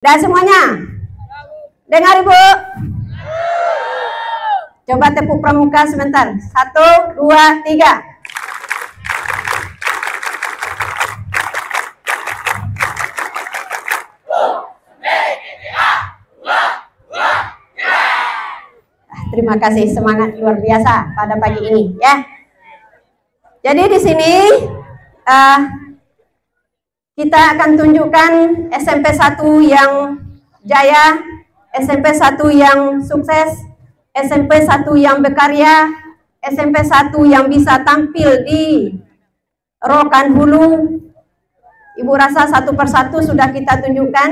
Dan semuanya dengar Ibu. Coba tepuk pramuka sebentar. 1, 2, 3. Terima kasih, semangat luar biasa pada pagi ini ya. Jadi di sini kita akan tunjukkan SMP 1 yang jaya, SMP 1 yang sukses, SMP 1 yang berkarya, SMP 1 yang bisa tampil di Rokan Hulu. Ibu rasa satu persatu sudah kita tunjukkan,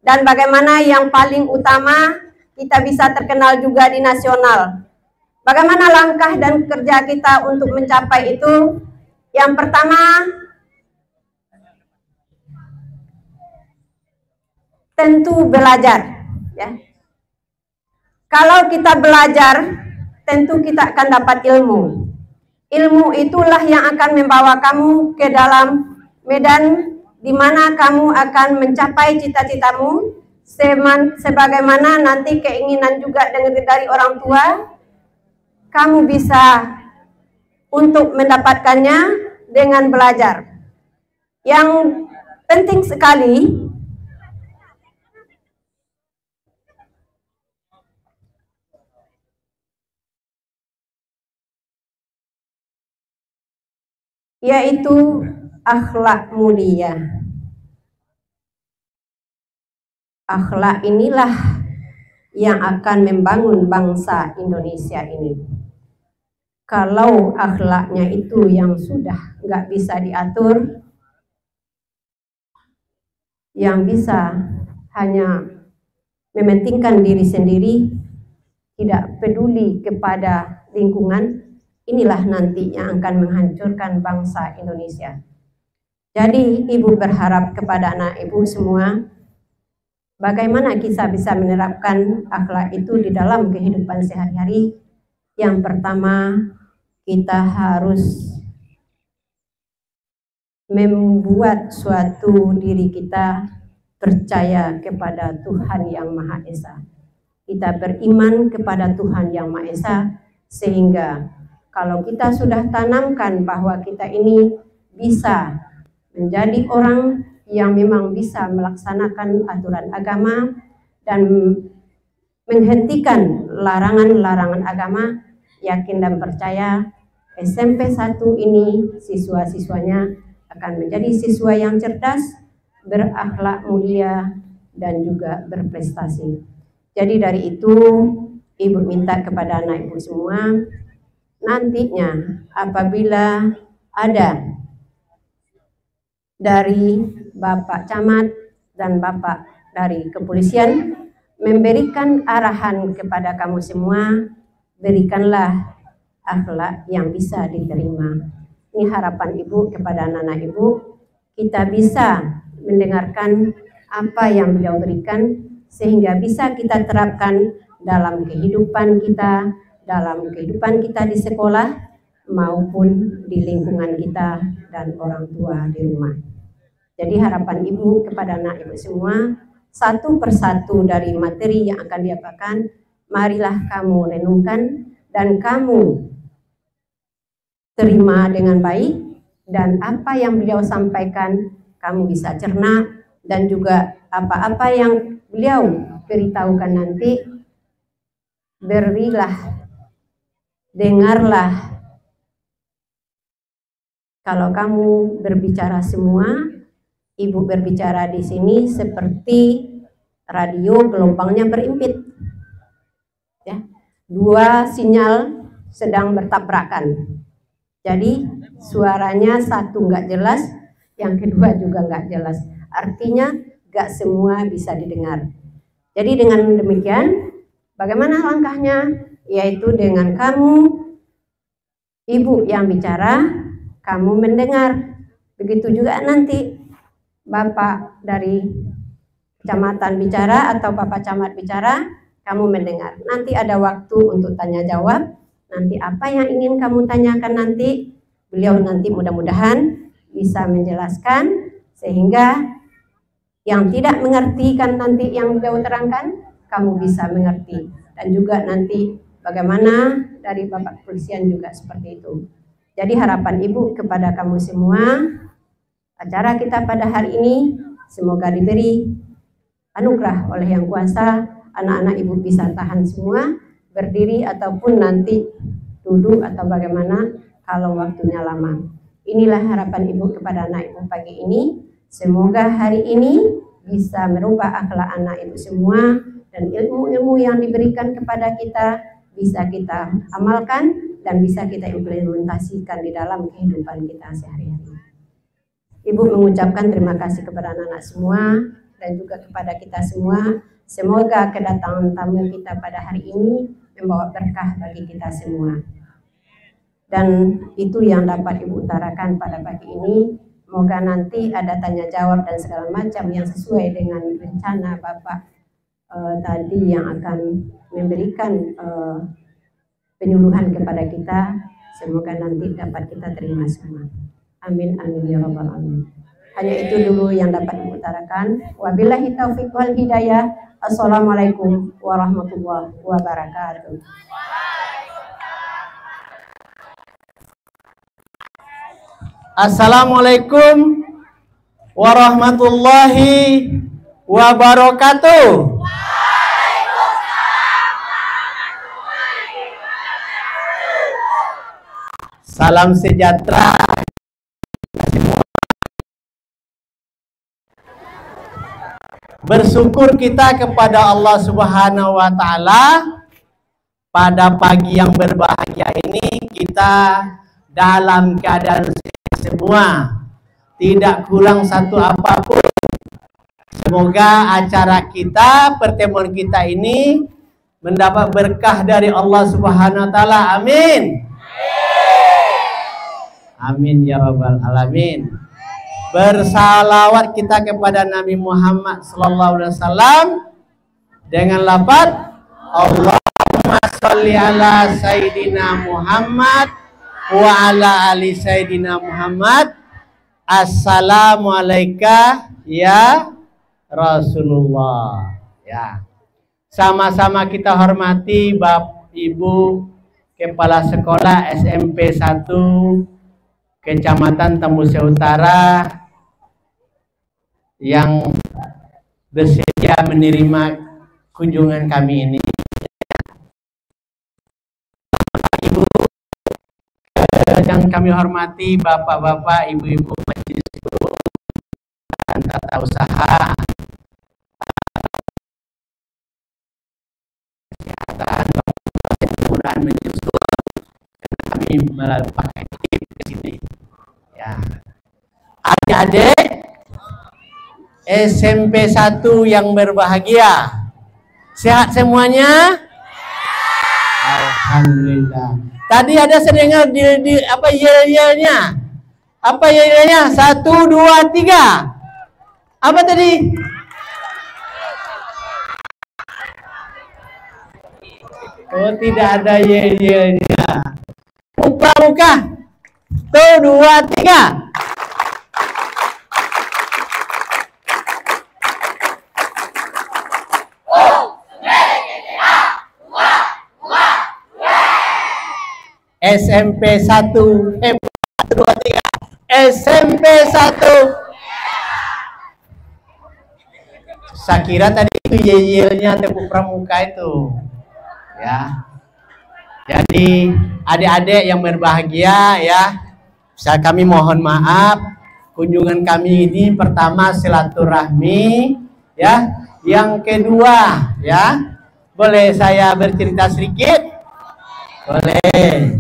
dan bagaimana yang paling utama kita bisa terkenal juga di nasional. Bagaimana langkah dan kerja kita untuk mencapai itu? Yang pertama, tentu belajar. Ya. Kalau kita belajar, tentu kita akan dapat ilmu. Ilmu itulah yang akan membawa kamu ke dalam medan di mana kamu akan mencapai cita-citamu, sebagaimana nanti keinginan juga dari orang tua, kamu bisa untuk mendapatkannya dengan belajar. Yang penting sekali, yaitu akhlak mulia. Akhlak inilah yang akan membangun bangsa Indonesia ini. Kalau akhlaknya itu yang sudah nggak bisa diatur, yang bisa hanya mementingkan diri sendiri, tidak peduli kepada lingkungan, inilah nanti yang akan menghancurkan bangsa Indonesia. Jadi Ibu berharap kepada anak Ibu semua, bagaimana kita bisa menerapkan akhlak itu di dalam kehidupan sehari-hari? Yang pertama, kita harus membuat suatu diri kita percaya kepada Tuhan Yang Maha Esa. Kita beriman kepada Tuhan Yang Maha Esa, sehingga kalau kita sudah tanamkan bahwa kita ini bisa menjadi orang yang memang bisa melaksanakan aturan agama dan menghentikan larangan-larangan agama, yakin dan percaya SMP 1 ini siswa-siswanya akan menjadi siswa yang cerdas, berakhlak mulia, dan juga berprestasi. Jadi dari itu Ibu minta kepada anak Ibu semua, nantinya apabila ada dari Bapak Camat dan Bapak dari kepolisian memberikan arahan kepada kamu semua, berikanlah akhlak yang bisa diterima. Ini harapan Ibu kepada anak-anak Ibu, kita bisa mendengarkan apa yang beliau berikan sehingga bisa kita terapkan dalam kehidupan kita di sekolah maupun di lingkungan kita dan orang tua di rumah. Jadi harapan Ibu kepada anak Ibu semua, satu persatu dari materi yang akan diapakan, marilah kamu renungkan dan kamu terima dengan baik, dan apa yang beliau sampaikan kamu bisa cerna, dan juga apa-apa yang beliau beritahukan nanti berilah, dengarlah. Kalau kamu berbicara semua, Ibu berbicara di sini seperti radio gelombangnya berimpit, ya, dua sinyal sedang bertabrakan. Jadi suaranya satu nggak jelas, yang kedua juga nggak jelas. Artinya nggak semua bisa didengar. Jadi dengan demikian, bagaimana langkahnya? Yaitu dengan kamu, Ibu yang bicara, kamu mendengar. Begitu juga nanti Bapak dari kecamatan bicara atau Bapak Camat bicara, kamu mendengar. Nanti ada waktu untuk tanya jawab. Nanti apa yang ingin kamu tanyakan nanti, beliau nanti mudah-mudahan bisa menjelaskan sehingga Yang tidak mengerti kan nanti yang beliau terangkan, kamu bisa mengerti. Dan juga nanti bagaimana dari Bapak Kepolisian juga seperti itu. Jadi harapan Ibu kepada kamu semua, acara kita pada hari ini semoga diberi anugerah oleh Yang Kuasa, anak-anak Ibu bisa tahan semua, berdiri ataupun nanti duduk atau bagaimana kalau waktunya lama. Inilah harapan Ibu kepada anak Ibu pagi ini. Semoga hari ini bisa merubah akhlak anak Ibu semua, dan ilmu-ilmu yang diberikan kepada kita bisa kita amalkan dan bisa kita implementasikan di dalam kehidupan kita sehari-hari. Ibu mengucapkan terima kasih kepada anak-anak semua dan juga kepada kita semua. Semoga kedatangan tamu kita pada hari ini membawa berkah bagi kita semua. Dan itu yang dapat Ibu utarakan pada pagi ini. Semoga nanti ada tanya jawab dan segala macam yang sesuai dengan rencana Bapak tadi yang akan memberikan penyuluhan kepada kita. Semoga nanti dapat kita terima semua. Amin amin ya rabbal alamin. Hanya itu dulu yang dapat Ibu utarakan. Wabillahi taufiq wal hidayah. Assalamualaikum warahmatullahi wabarakatuh. Assalamualaikum warahmatullahi wabarakatuh. Salam sejahtera. Bersyukur kita kepada Allah Subhanahu wa Ta'ala pada pagi yang berbahagia ini, kita dalam keadaan semua, tidak kurang satu apapun. Semoga acara kita, pertemuan kita ini mendapat berkah dari Allah Subhanahu wa Ta'ala. Amin. Amin ya rabbal alamin. Bersalawat kita kepada Nabi Muhammad sallallahu alaihi wasallam dengan lafaz Allahumma sholli ala Sayyidina Muhammad wa ala ali Sayyidina Muhammad. Assalamualaikum ya Rasulullah. Ya. Sama-sama kita hormati Bapak Ibu Kepala Sekolah SMP 1 Kecamatan Tembuse Utara yang bersedia menerima kunjungan kami ini. Ibu yang kami hormati, bapak-bapak, ibu-ibu majelis guru dan tata usaha, kesehatan, mudah-mudahan menyusul kami melalui pakai tip di sini. Ya, adik-adik SMP 1 yang berbahagia, sehat semuanya? Alhamdulillah. Tadi ada sedengar di apa yel-yelnya? Apa yel-yelnya? 1, 2, 3. Apa tadi? Oh, tidak ada yel-yelnya. Muka-muka. 1, 2, 3. SMP 1 2, 3 SMP 1. Saya kira tadi itu yel-yelnya tepuk pramuka itu. Ya. Jadi adik-adik yang berbahagia ya, kami mohon maaf kunjungan kami ini pertama silaturahmi ya. Yang kedua ya, boleh saya bercerita sedikit? Boleh.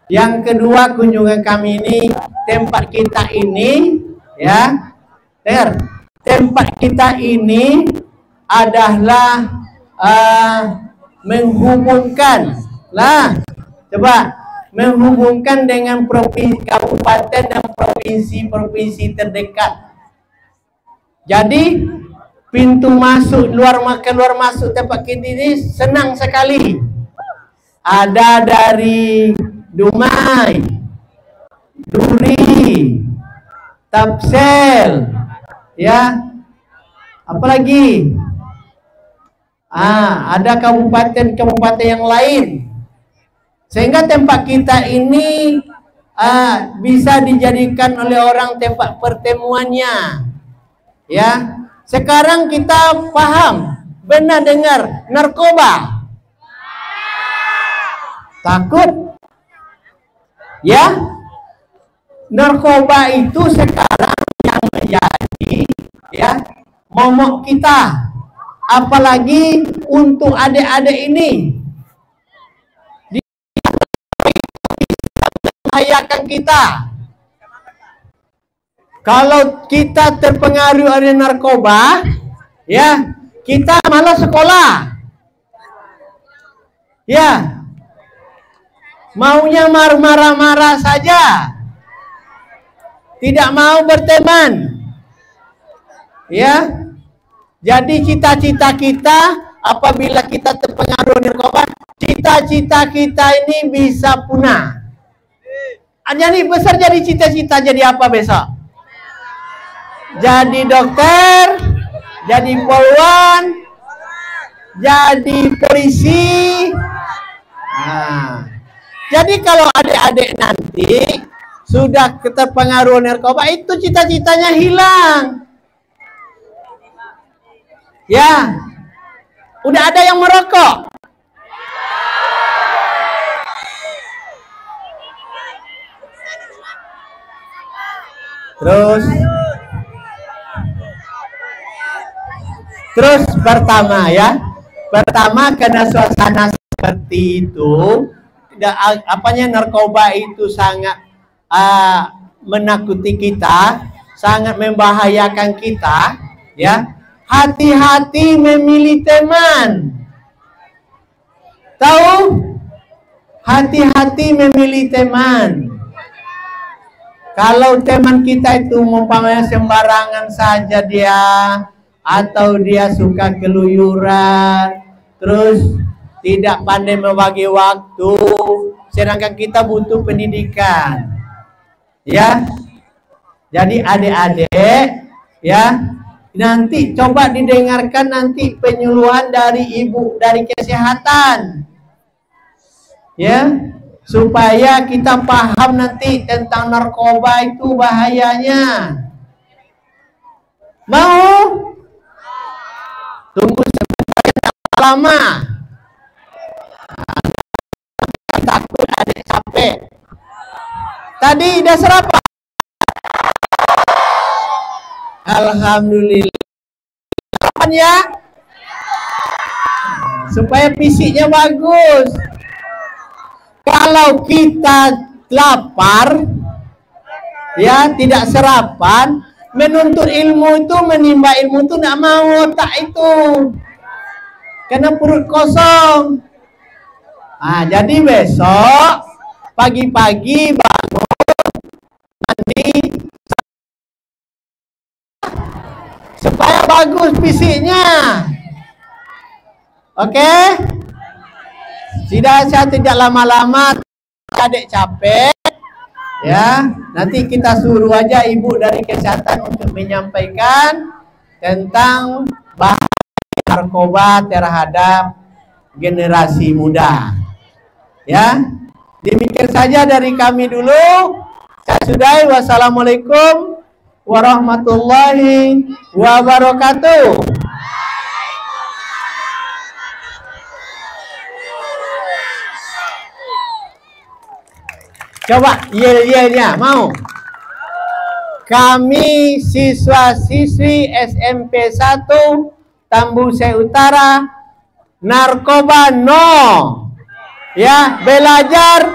Yang kedua, kunjungan kami ini, tempat kita ini ya, tempat kita ini adalah menghubungkan menghubungkan dengan provinsi, kabupaten dan provinsi terdekat. Jadi pintu masuk keluar masuk tempat kita ini senang sekali. Ada dari Dumai, Duri, Tapsel, ya, Apalagi ada kabupaten-kabupaten yang lain, sehingga tempat kita ini bisa dijadikan oleh orang tempat pertemuannya. Ya, sekarang kita paham, benar dengar narkoba, takut? Ya, narkoba itu sekarang yang menjadi momok kita, apalagi untuk adik-adik ini, membahayakan kita. Kalau kita terpengaruh oleh narkoba, ya, kita malas sekolah. Ya, maunya marah-marah saja, tidak mau berteman. Ya, jadi cita-cita kita apabila kita terpengaruh narkoba, cita-cita kita ini bisa punah. Jadi besar, jadi cita-cita jadi apa besok? Jadi dokter, jadi polwan, jadi polisi. Jadi kalau adik-adik nanti sudah terpengaruh narkoba, itu cita-citanya hilang. Ya, udah ada yang merokok. Terus pertama karena suasana seperti itu, narkoba itu sangat menakuti kita, sangat membahayakan kita. Ya, hati-hati memilih teman. Tahu? Hati-hati memilih teman. Kalau teman kita itu umpamanya sembarangan saja dia, atau dia suka keluyuran, terus tidak pandai membagi waktu, sedangkan kita butuh pendidikan. Ya, jadi adik-adik, ya, nanti coba didengarkan nanti penyuluhan dari ibu dari kesehatan, ya, supaya kita paham nanti tentang narkoba itu bahayanya. Mau? Tunggu sebentar, lama. Takut adik capek. Tadi udah sarapan? Alhamdulillah. Sarapan ya? Supaya fisiknya bagus. Kalau kita lapar, ya, tidak sarapan, menuntut ilmu itu, menimba ilmu itu tidak mau otak itu, karena perut kosong. Jadi besok pagi-pagi bangun, mandi, supaya bagus fisiknya. Oke? Saya tidak lama-lama, adik capek. Ya, nanti kita suruh aja ibu dari kesehatan untuk menyampaikan tentang bahaya narkoba terhadap generasi muda. Ya, demikian saja dari kami dulu. Saya sudahi. Wassalamualaikum warahmatullahi wabarakatuh. Coba iya-nya mau. Kami siswa-siswi SMP 1 Tambusai Utara, narkoba no. Ya, belajar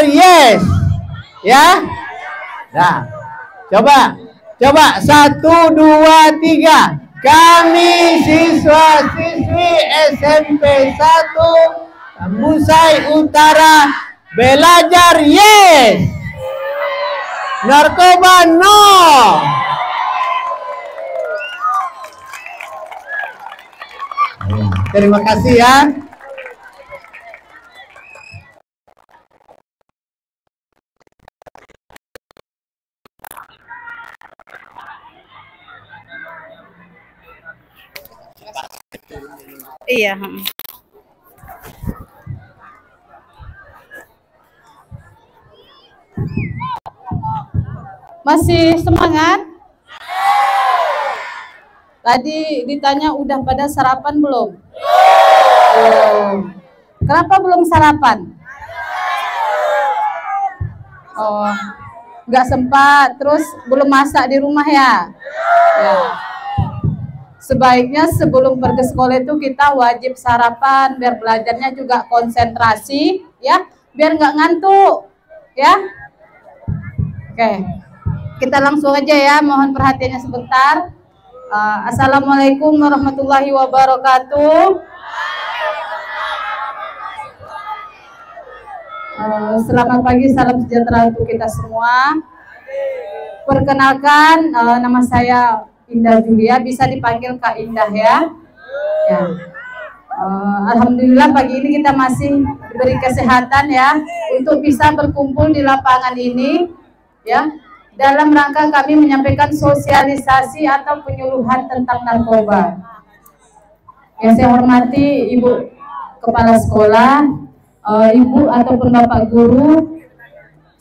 yes. Ya. Nah, coba 1, 2, 3. Kami siswa-siswi SMP 1 Tambusai Utara, belajar yes, narkoba no. Terima kasih ya. Iya. Masih semangat? Tadi ditanya udah pada sarapan belum? Belum. Kenapa belum sarapan? Oh, nggak sempat. Terus belum masak di rumah ya? Ya. Sebaiknya sebelum pergi sekolah itu kita wajib sarapan biar belajarnya juga konsentrasi, ya, biar nggak ngantuk, ya. Oke, kita langsung aja ya. Mohon perhatiannya sebentar. Assalamualaikum warahmatullahi wabarakatuh. Selamat pagi, salam sejahtera untuk kita semua. Perkenalkan, nama saya Indah Julia, bisa dipanggil Kak Indah ya. Ya. Alhamdulillah pagi ini kita masih diberi kesehatan ya untuk bisa berkumpul di lapangan ini ya. Dalam rangka kami menyampaikan sosialisasi atau penyuluhan tentang narkoba. Yang saya hormati Ibu Kepala Sekolah, Ibu ataupun Bapak Guru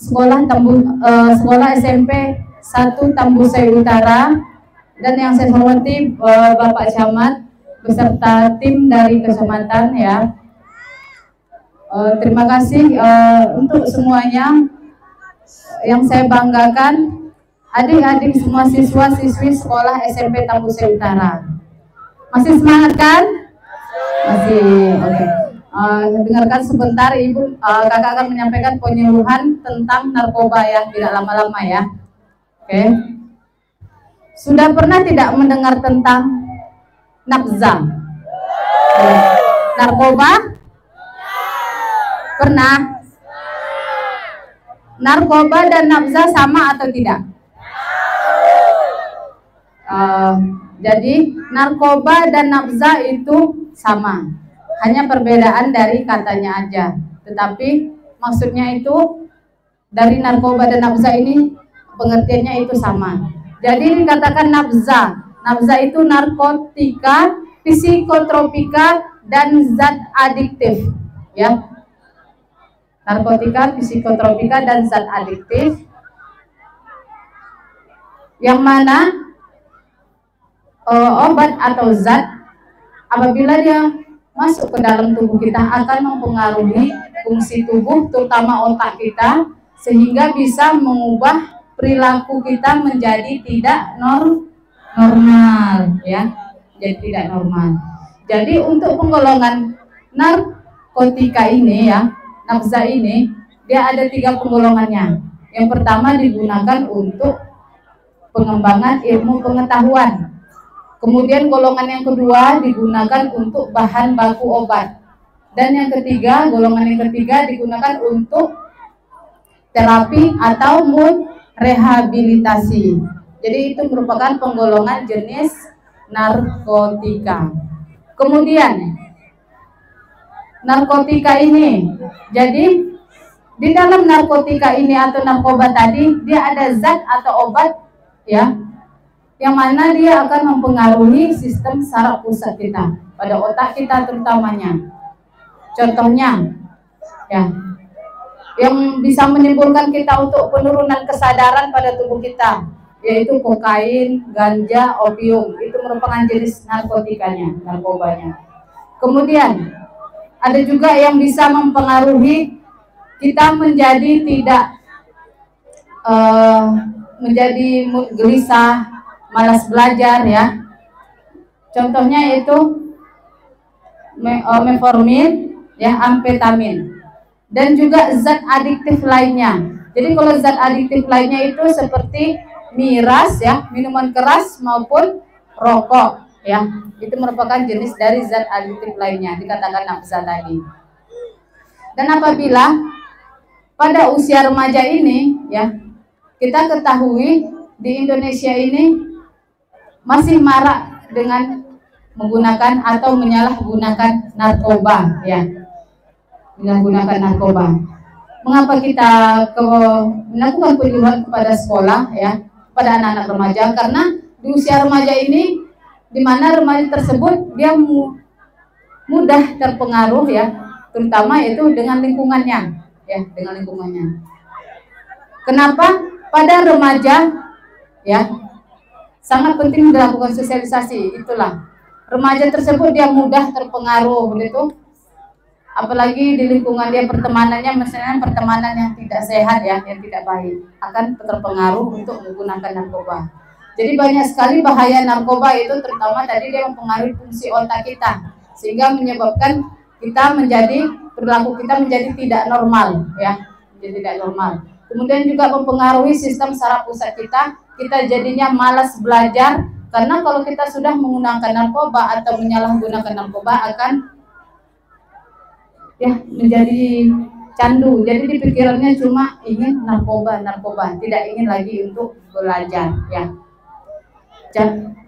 sekolah SMP 1 Tambusai Utara, dan yang saya hormati Bapak Camat beserta tim dari kecamatan ya. Terima kasih untuk semuanya. Yang saya banggakan adik-adik semua siswa-siswi sekolah SMP Tambusai Utara. Masih semangat kan? Masih. Oke. Dengarkan sebentar, Ibu kakak akan menyampaikan penyuluhan tentang narkoba ya, tidak lama-lama ya. Oke. Sudah pernah tidak mendengar tentang nafza? Narkoba? Pernah? Narkoba dan nafza sama atau tidak? Jadi narkoba dan nafza itu sama, hanya perbedaan dari katanya aja. Tetapi maksudnya itu dari narkoba dan nafza ini pengertiannya itu sama. Jadi dikatakan nafza. Nafza itu narkotika, psikotropika, dan zat adiktif. Ya, narkotika, psikotropika, dan zat adiktif. Yang mana obat atau zat apabila dia masuk ke dalam tubuh kita akan mempengaruhi fungsi tubuh, terutama otak kita, sehingga bisa mengubah perilaku kita menjadi tidak normal ya, jadi tidak normal. Jadi untuk penggolongan narkotika ini ya, nafza ini, dia ada 3 penggolongannya. Yang pertama digunakan untuk pengembangan ilmu pengetahuan. Kemudian golongan yang kedua digunakan untuk bahan baku obat. Dan yang ketiga, golongan yang ketiga digunakan untuk terapi atau rehabilitasi. Jadi itu merupakan penggolongan jenis narkotika. Kemudian narkotika ini, jadi di dalam narkotika ini atau narkoba tadi dia ada zat atau obat ya, yang mana dia akan mempengaruhi sistem saraf pusat kita, pada otak kita terutamanya. Contohnya ya, yang bisa menimbulkan kita untuk penurunan kesadaran pada tubuh kita, yaitu kokain, ganja, opium. Itu merupakan jenis narkotikanya, narkobanya. Kemudian ada juga yang bisa mempengaruhi kita menjadi tidak menjadi gelisah, malas belajar ya. Contohnya yaitu metformin ya, amfetamin. Dan juga zat adiktif lainnya. Jadi kalau zat adiktif lainnya itu seperti miras ya, minuman keras maupun rokok ya. Itu merupakan jenis dari zat adiktif lainnya, dikatakan nafza tadi. Dan apabila pada usia remaja ini ya, kita ketahui di Indonesia ini masih marak dengan menggunakan atau menyalahgunakan narkoba ya. Menggunakan narkoba. Mengapa kita melakukan penyuluhan kepada sekolah ya, pada anak-anak remaja? Karena di usia remaja ini, di mana remaja tersebut dia mudah terpengaruh ya, terutama itu dengan lingkungannya ya, dengan lingkungannya. Kenapa? Pada remaja ya sangat penting dilakukan sosialisasi. Itulah, remaja tersebut dia mudah terpengaruh begitu, apalagi di lingkungan dia pertemanannya, misalnya pertemanan yang tidak sehat ya, yang tidak baik, akan terpengaruh untuk menggunakan narkoba. Jadi banyak sekali bahaya narkoba itu, terutama tadi dia mempengaruhi fungsi otak kita, sehingga menyebabkan kita menjadi, perilaku kita menjadi tidak normal ya, menjadi tidak normal. Kemudian juga mempengaruhi sistem saraf pusat kita jadinya malas belajar, karena kalau kita sudah menggunakan narkoba atau menyalahgunakan narkoba akan ya menjadi candu. Jadi di pikirannya cuma ingin narkoba, tidak ingin lagi untuk belajar ya.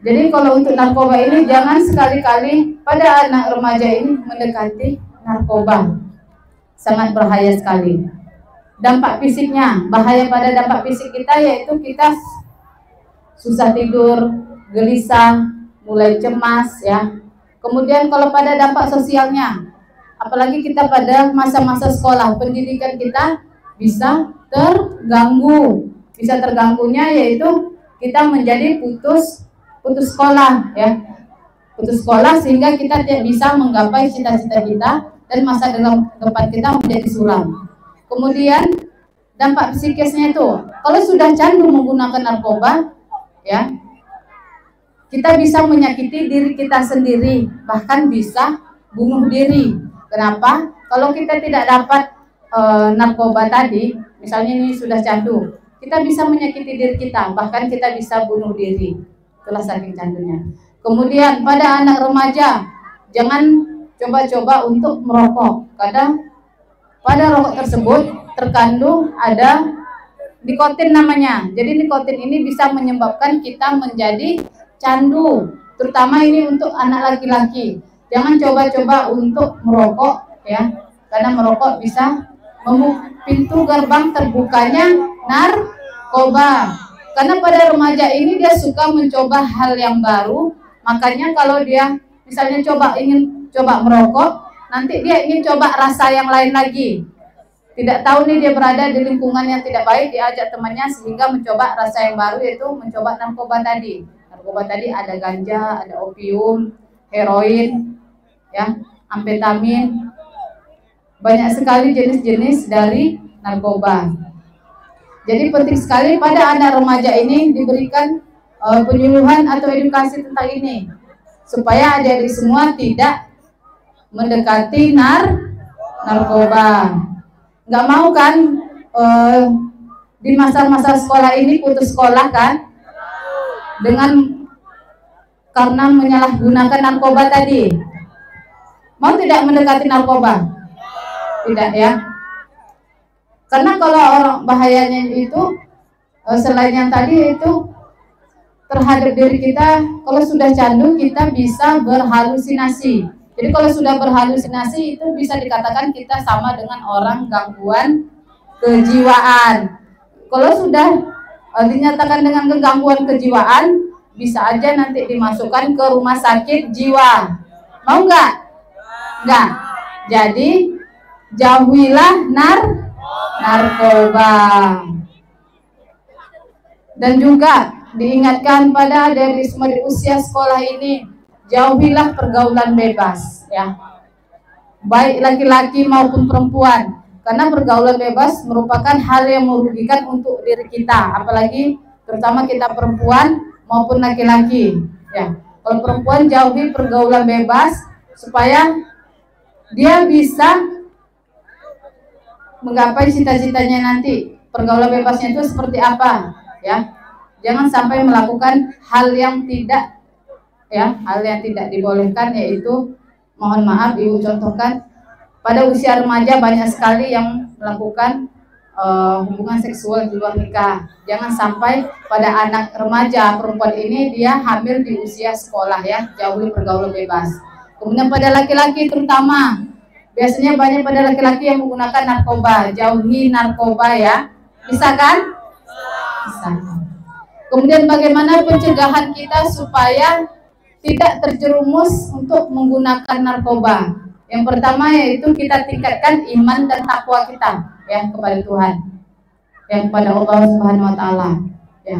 Jadi kalau untuk narkoba ini jangan sekali-kali pada anak remaja ini mendekati narkoba, sangat bahaya sekali. Dampak fisiknya, bahaya pada dampak fisik kita yaitu kita susah tidur, gelisah, mulai cemas ya. Kemudian kalau pada dampak sosialnya, apalagi kita pada masa-masa sekolah, pendidikan kita bisa terganggu. Bisa terganggunya yaitu kita menjadi putus sekolah ya. Putus sekolah sehingga kita tidak bisa menggapai cita-cita kita dan masa depan kita menjadi suram. Kemudian dampak psikisnya itu, kalau sudah candu menggunakan narkoba ya, kita bisa menyakiti diri kita sendiri, bahkan bisa bunuh diri. Kenapa? Kalau kita tidak dapat narkoba tadi, misalnya ini sudah candu, kita bisa menyakiti diri kita, bahkan kita bisa bunuh diri. Itulah saking candunya. Kemudian pada anak remaja, jangan coba-coba untuk merokok. Kadang pada rokok tersebut terkandung ada nikotin namanya. Jadi nikotin ini bisa menyebabkan kita menjadi candu, terutama ini untuk anak laki-laki. Jangan coba-coba untuk merokok ya, karena merokok bisa membuka pintu gerbang terbukanya narkoba. Karena pada remaja ini dia suka mencoba hal yang baru, makanya kalau dia misalnya ingin coba merokok, nanti dia ingin coba rasa yang lain lagi. Tidak tahu nih dia berada di lingkungan yang tidak baik, diajak temannya sehingga mencoba rasa yang baru, yaitu mencoba narkoba tadi. Narkoba tadi ada ganja, ada opium, heroin, ya, amfetamin. Banyak sekali jenis-jenis dari narkoba. Jadi penting sekali pada anak remaja ini diberikan penyuluhan atau edukasi tentang ini, supaya adik-adik semua tidak mendekati narkoba. Nggak mau kan di masa-masa sekolah ini putus sekolah kan, karena menyalahgunakan narkoba tadi. Mau tidak mendekati narkoba? Tidak ya. Karena kalau orang bahayanya itu selain yang tadi itu terhadap diri kita, kalau sudah candu kita bisa berhalusinasi. Jadi kalau sudah berhalusinasi itu bisa dikatakan kita sama dengan orang gangguan kejiwaan. Kalau sudah dinyatakan dengan gangguan kejiwaan, bisa aja nanti dimasukkan ke rumah sakit jiwa. Mau nggak? Nggak. Jadi jauhilah narkoba. Dan juga diingatkan pada dari semua di usia sekolah ini, jauhilah pergaulan bebas ya, baik laki-laki maupun perempuan, karena pergaulan bebas merupakan hal yang merugikan untuk diri kita, apalagi terutama kita perempuan maupun laki-laki ya. Kalau perempuan jauhi pergaulan bebas supaya dia bisa menggapai cita-citanya nanti. Pergaulan bebasnya itu seperti apa ya? Jangan sampai melakukan hal yang tidak dibolehkan, yaitu mohon maaf Ibu contohkan pada usia remaja banyak sekali yang melakukan hubungan seksual di luar nikah. Jangan sampai pada anak remaja perempuan ini dia hamil di usia sekolah ya, jauhi pergaulan bebas. Kemudian pada laki-laki terutama, biasanya banyak pada laki-laki yang menggunakan narkoba, jauhi narkoba ya. Bisa kan? Bisa. Kemudian bagaimana pencegahan kita supaya tidak terjerumus untuk menggunakan narkoba. Yang pertama yaitu kita tingkatkan iman dan takwa kita ya kepada Tuhan, ya kepada Allah Subhanahu wa taala. Ya.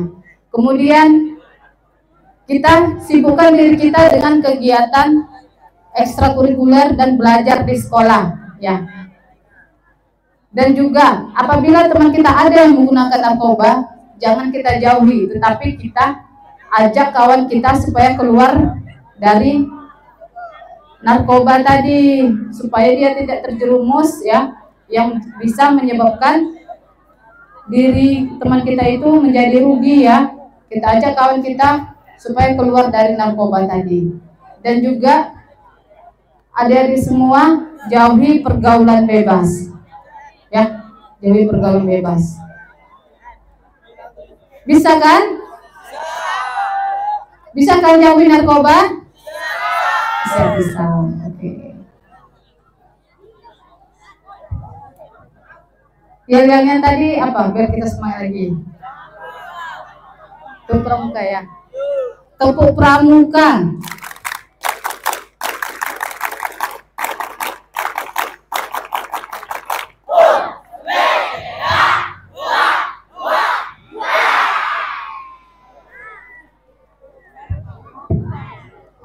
Kemudian kita sibukkan diri kita dengan kegiatan ekstrakurikuler dan belajar di sekolah, ya. Dan juga apabila teman kita ada yang menggunakan narkoba, jangan kita jauhi, tetapi kita ajak kawan kita supaya keluar dari narkoba tadi, supaya dia tidak terjerumus ya, yang bisa menyebabkan diri teman kita itu menjadi rugi ya. Kita ajak kawan kita supaya keluar dari narkoba tadi. Dan juga adik-adik semua jauhi pergaulan bebas ya, jauhi pergaulan bebas. Bisa kan? Bisa kan jauhi narkoba? Bisa. Oke. Yang tadi apa? Biar kita semangat lagi. Tepuk pramuka ya. Tepuk pramuka.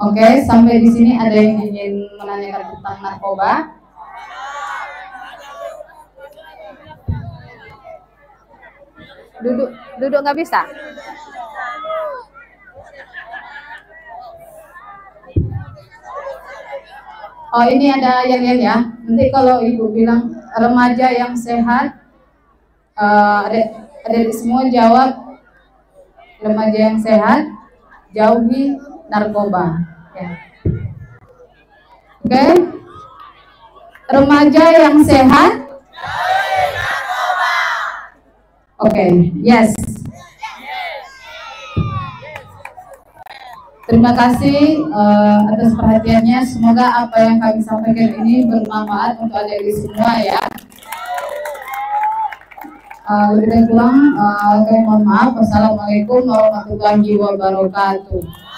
Oke, sampai di sini ada yang ingin menanyakan tentang narkoba? Duduk nggak bisa? Oh, ini ada yang ya. Nanti kalau ibu bilang remaja yang sehat, ada semua jawab remaja yang sehat, jauhi narkoba. Ya. Oke, remaja yang sehat. Oke, yes. Terima kasih atas perhatiannya. Semoga apa yang kami sampaikan ini bermanfaat untuk adik-adik semua ya. Lebih dan kurang, kami mohon maaf. Wassalamualaikum warahmatullahi wabarakatuh.